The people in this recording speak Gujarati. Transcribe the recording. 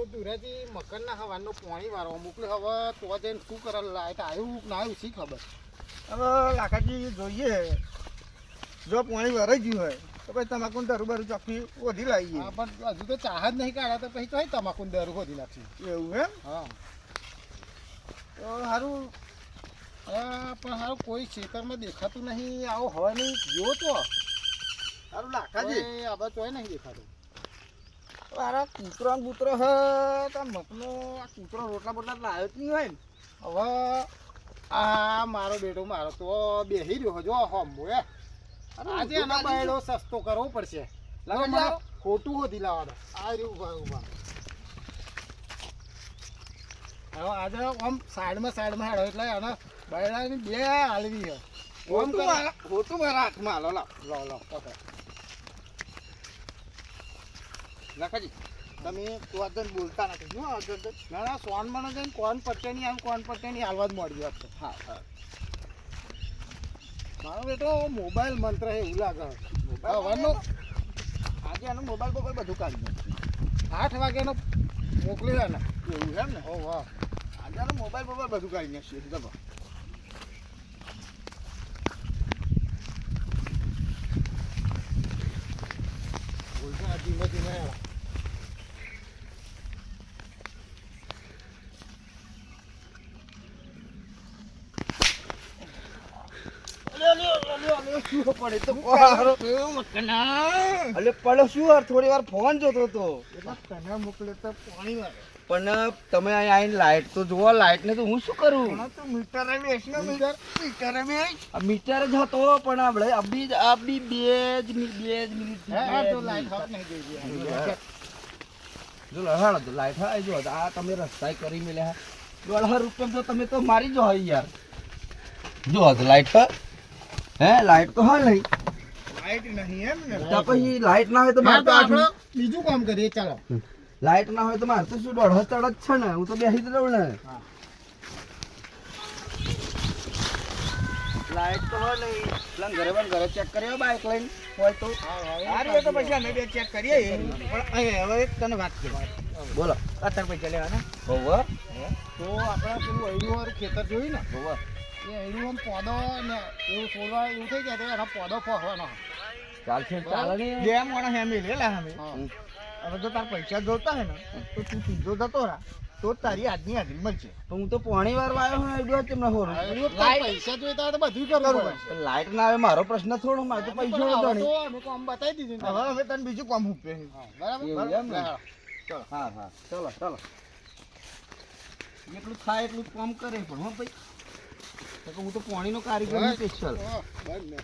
દુરાજી મકરના હવાનો પાણી વાળો મોકલે હવે તો જઈને શું કરે લાઈટ આવ્યું ના આવ્યું શી ખબર હવે લાખાજી જોઈએ જો પાણી ભરાઈ ગયું હોય તો પછી તમાકુ દારૂ બારૂ ચોખ્ખી વધી લાવીએ. હા પણ હજુ તો ચાહ જ નહીં કાઢ્યા તો પછી તો તમાકુ દારૂ ખોદી નાખી એવું એમ? હા તો સારું. પણ સારું કોઈ ખેતરમાં દેખાતું નહીં આવો હોય નહીં જો તો સારું લાખાજી હવે તોય નહીં દેખાતું. મારા કૂતરો ને બૂતરો હ તો મકનો આ કૂતરો રોટલા બોટલા લાવ્યો જ નહીં હોય ને. હવે આ મારો બેટો મારો તો બેહી રહ્યો જો હમો આજે એનો બાયડો સસ્તો કરવો પડશે. ખોટું હોધી લાવવાનો આ રહ્યું ઉભા ઉભા. હવે આજે આમ સાઈડમાં હેડો એટલે આના બાયડાની બે હાલવી છે. ખોટું મારા હાથમાં હાલો લાવ લો પકડ. લાખાજી તમે તો આગળ બોલતા નથી શું આગળ ના સોનમાં જઈને કોણ પટ્ટે નહીં આવું કોણ પટ્ટે નહીં હાલવા જ મળી આપશે. હા હા મારો બેટો મોબાઈલ મંત્ર છે એવું લાગે. આજે આનો મોબાઈલ બોબાઈલ બધું કાઢી નાખ્યું. 8 વાગ્યાનો મોકલી દે ને. એવું એમ ને? ઓ વાહ આજે આનો મોબાઈલ બોબાઈલ બધું કાઢી નાખ્યું. જબર. બોલશે ધીમે ધીમે હેડા. થોડી વાર ફોન જોતો હતો તને મોકલે તો પાણી વાળે પણ તમે અહીં આવીને લાઈટ તો જુઓ. લાઈટ ને તો હું શું કરું? મીટર મીટર જ હતો પણ આપણે આપડી બે જ મિનિટ જો લહાડો તો લાઈટ હોય જો આ તમે રસ્તા કરી મેલ્યા ₹1.5 તો તમે તો મારી જો હોય યાર. જો લાઈટ હે લાઈટ તો હોય નહીં. લાઈટ નહીં એમ ને તો પછી લાઈટ ના હોય તો મારે તો આપણે બીજું કામ કરીએ ચાલો. લાઈટ ના હોય તો મારે તો શું દોઢ ચડ જ છે ને. હું તો બેસી જ રહું ને. લાઈટ તો હોય નહીં. ઘરે ચેક કર્યો બાઈક લઈને હોય તો સારું તો પછી અમે બે ચેક કરીએ. પણ હવે એક તને વાત કરું. બોલો. અત્યારે પૈસા લેવાના હોવ તો આપણે પેલું અયડું વાળું ખેતર જોયું ને હોવ એ અયડું આમ પોદો ને એવું છોડવા એવું થઈ જાય તો એનો પોદો ફોસવાનો. ચાલશે ચાલે ને. બે માણસ એમ લેલા અમે હા. હવે જો તાર પૈસા જોતા હોય ને તો તું સીધો જતો રહા તો તારી આજની હાજરી મળશે. તો હું તો પોણી વાર વાયો હોય એટલું કેમ ના હોરું. પૈસા જોઈતા હોય તો બધું કરવું પડશે. લાઈટ ના આવે મારો પ્રશ્ન થોડો. મારે તો પૈસા હવે નતો તો અમે કામ બતાવી દીધું ને. હવે અમે તને બીજું કામ મૂકે. બરાબર એવું એમ ને? હા. હા ચલો એટલું થાય એટલું કામ કરે પણ હો ભાઈ. હું તો પાણીનો કારીગર સ્પેશિયલ. હા, બસ ને.